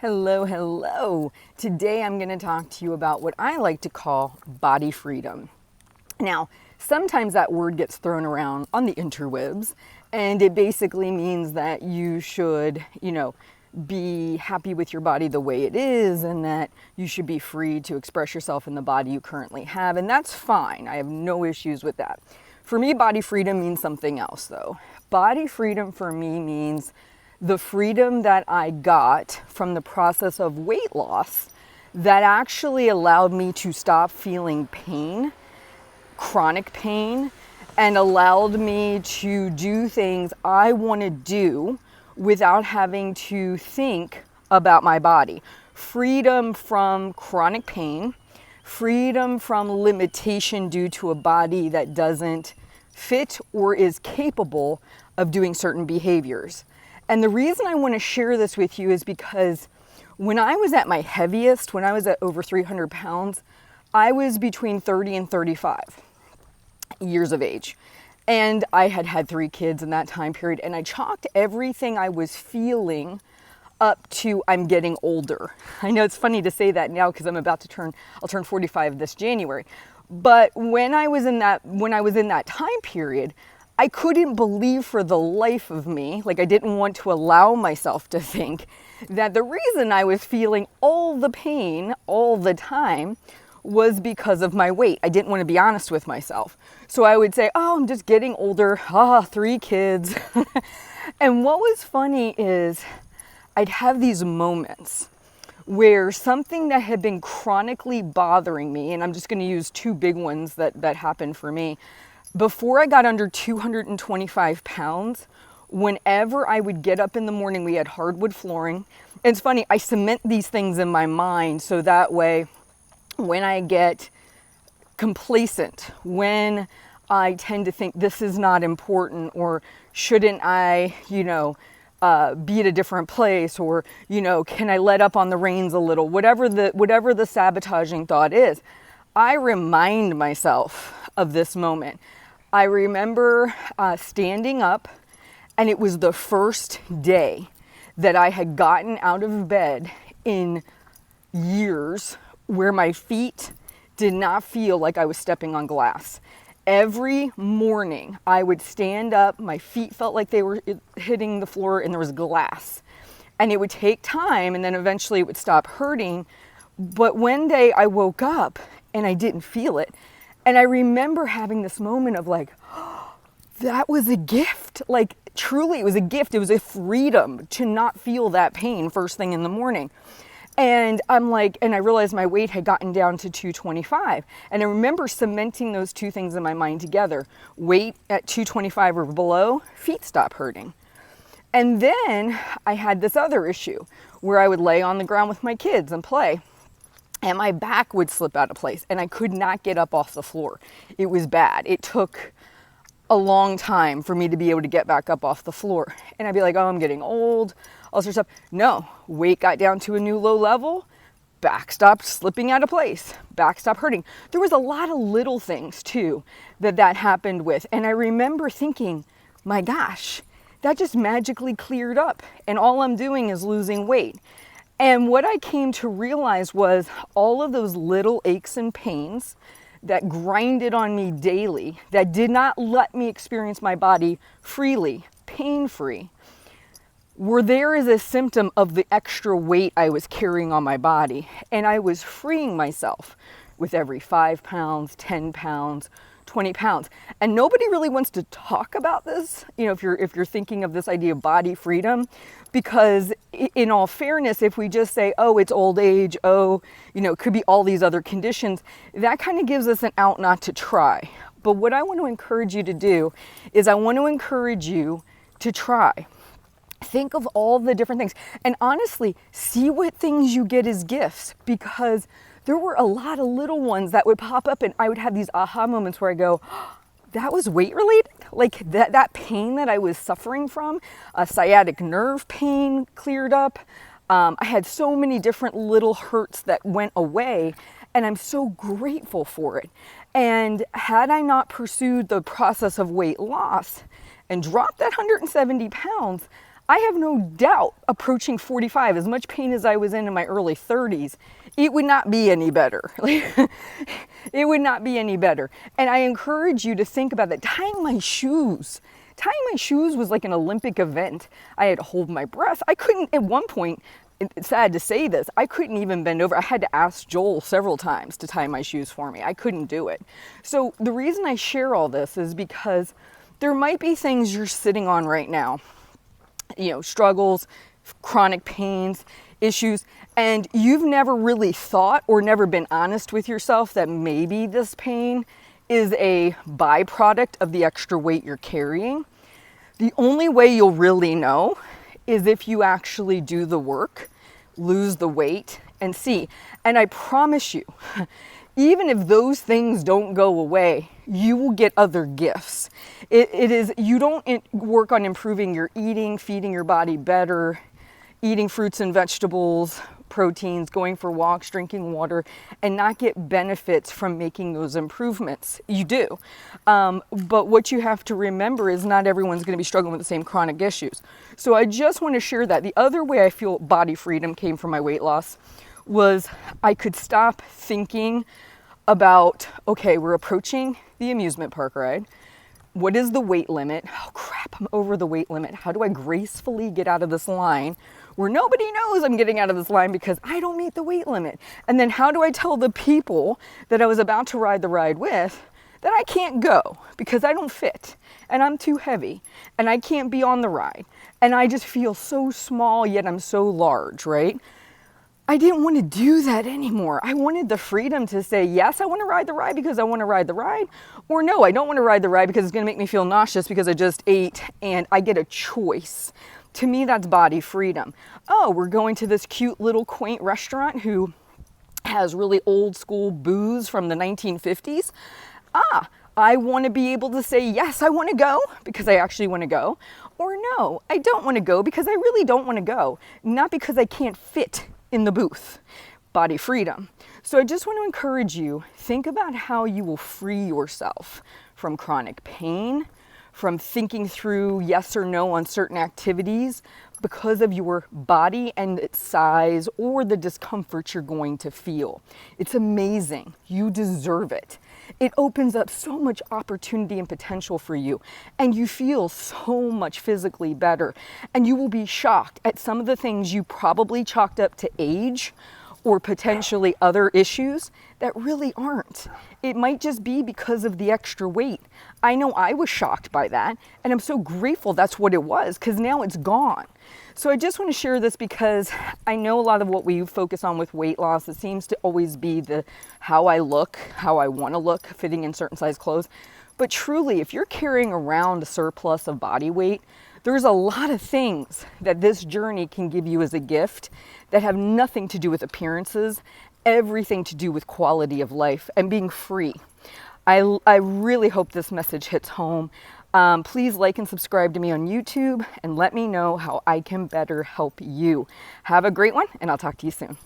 Hello, hello. Today I'm going to talk to you about what I like to call body freedom. Now, sometimes that word gets thrown around on the interwebs, and it basically means that you should, be happy with your body the way it is, and that you should be free to express yourself in the body you currently have, and that's fine. I have no issues with that. For me, body freedom means something else, though. Body freedom for me means the freedom that I got from the process of weight loss that actually allowed me to stop feeling pain, chronic pain, and allowed me to do things I want to do without having to think about my body. Freedom from chronic pain, freedom from limitation due to a body that doesn't fit or is capable of doing certain behaviors. And the reason I want to share this with you is because when I was at my heaviest, when I was at over 300 pounds, I was between 30 and 35 years of age. And I had had 3 kids in that time period. And I chalked everything I was feeling up to I'm getting older. I know it's funny to say that now because I'll turn 45 this January. But when I was in that time period, I couldn't believe for the life of me, like I didn't want to allow myself to think that the reason I was feeling all the pain all the time was because of my weight. I didn't want to be honest with myself. So I would say, oh, I'm just getting older. 3 kids. And what was funny is I'd have these moments where something that had been chronically bothering me, and I'm just going to use 2 big ones that happened for me. Before I got under 225 pounds, whenever I would get up in the morning, we had hardwood flooring. And it's funny, I cement these things in my mind so that way when I get complacent, when I tend to think this is not important, or shouldn't I, be at a different place, or, can I let up on the reins a little, whatever the sabotaging thought is, I remind myself of this moment. I remember standing up, and it was the first day that I had gotten out of bed in years where my feet did not feel like I was stepping on glass. Every morning I would stand up, my feet felt like they were hitting the floor and there was glass. And it would take time and then eventually it would stop hurting. But one day I woke up and I didn't feel it. And I remember having this moment of like, oh, that was a gift. Like truly it was a gift. It was a freedom to not feel that pain first thing in the morning. And I'm like, and I realized my weight had gotten down to 225. And I remember cementing those 2 things in my mind together. Weight at 225 or below, feet stop hurting. And then I had this other issue where I would lay on the ground with my kids and play. And my back would slip out of place and I could not get up off the floor. It was bad. It took a long time for me to be able to get back up off the floor. And I'd be like, oh, I'm getting old, all sorts of stuff. No, weight got down to a new low level, back stopped slipping out of place, back stopped hurting. There was a lot of little things too that happened with. And I remember thinking, my gosh, that just magically cleared up and all I'm doing is losing weight. And what I came to realize was all of those little aches and pains that grinded on me daily, that did not let me experience my body freely, pain-free, were there as a symptom of the extra weight I was carrying on my body. And I was freeing myself with every 5 pounds, 10 pounds, 20 pounds. And nobody really wants to talk about this, if you're thinking of this idea of body freedom, because in all fairness, if we just say, oh, it's old age, it could be all these other conditions, that kind of gives us an out not to try. But what I want to encourage you to do is I want to encourage you to try. Think of all the different things. And honestly, see what things you get as gifts, because there were a lot of little ones that would pop up and I would have these aha moments where I go, oh, that was weight related? Like that pain that I was suffering from, sciatic nerve pain cleared up. I had so many different little hurts that went away and I'm so grateful for it. And had I not pursued the process of weight loss and dropped that 170 pounds, I have no doubt approaching 45, as much pain as I was in my early 30s, it would not be any better. It would not be any better. And I encourage you to think about that. Tying my shoes was like an Olympic event. I had to hold my breath. I couldn't, at one point, it's sad to say this, I couldn't even bend over. I had to ask Joel several times to tie my shoes for me. I couldn't do it. So the reason I share all this is because there might be things you're sitting on right now, struggles, chronic pains, issues, and you've never really thought or never been honest with yourself that maybe this pain is a byproduct of the extra weight you're carrying. The only way you'll really know is if you actually do the work, lose the weight, and see. And I promise you, even if those things don't go away, you will get other gifts. You don't work on improving your eating, feeding your body better, eating fruits and vegetables, proteins, going for walks, drinking water, and not get benefits from making those improvements. You do. But what you have to remember is not everyone's going to be struggling with the same chronic issues. So I just want to share that. The other way I feel body freedom came from my weight loss was I could stop thinking about, okay, we're approaching the amusement park ride. What is the weight limit? Oh crap, I'm over the weight limit. How do I gracefully get out of this line where nobody knows I'm getting out of this line because I don't meet the weight limit? And then how do I tell the people that I was about to ride the ride with that I can't go because I don't fit and I'm too heavy and I can't be on the ride and I just feel so small yet I'm so large, right? I didn't want to do that anymore. I wanted the freedom to say, yes, I want to ride the ride because I want to ride the ride, or no, I don't want to ride the ride because it's going to make me feel nauseous because I just ate and I get a choice. To me, that's body freedom. Oh, we're going to this cute little quaint restaurant who has really old school booze from the 1950s. I want to be able to say, yes, I want to go because I actually want to go, or no, I don't want to go because I really don't want to go, not because I can't fit in the booth. Body freedom. So I just want to encourage you, think about how you will free yourself from chronic pain, from thinking through yes or no on certain activities because of your body and its size or the discomfort you're going to feel. It's amazing. You deserve it. It opens up so much opportunity and potential for you, and you feel so much physically better. And you will be shocked at some of the things you probably chalked up to age or potentially other issues that really aren't. It might just be because of the extra weight. I know I was shocked by that, and I'm so grateful that's what it was, because now it's gone. So I just want to share this because I know a lot of what we focus on with weight loss, it seems to always be the how I look, how I want to look, fitting in certain size clothes. But truly, if you're carrying around a surplus of body weight, there's a lot of things that this journey can give you as a gift that have nothing to do with appearances, everything to do with quality of life and being free. I really hope this message hits home. Please like and subscribe to me on YouTube and let me know how I can better help you. Have a great one, and I'll talk to you soon.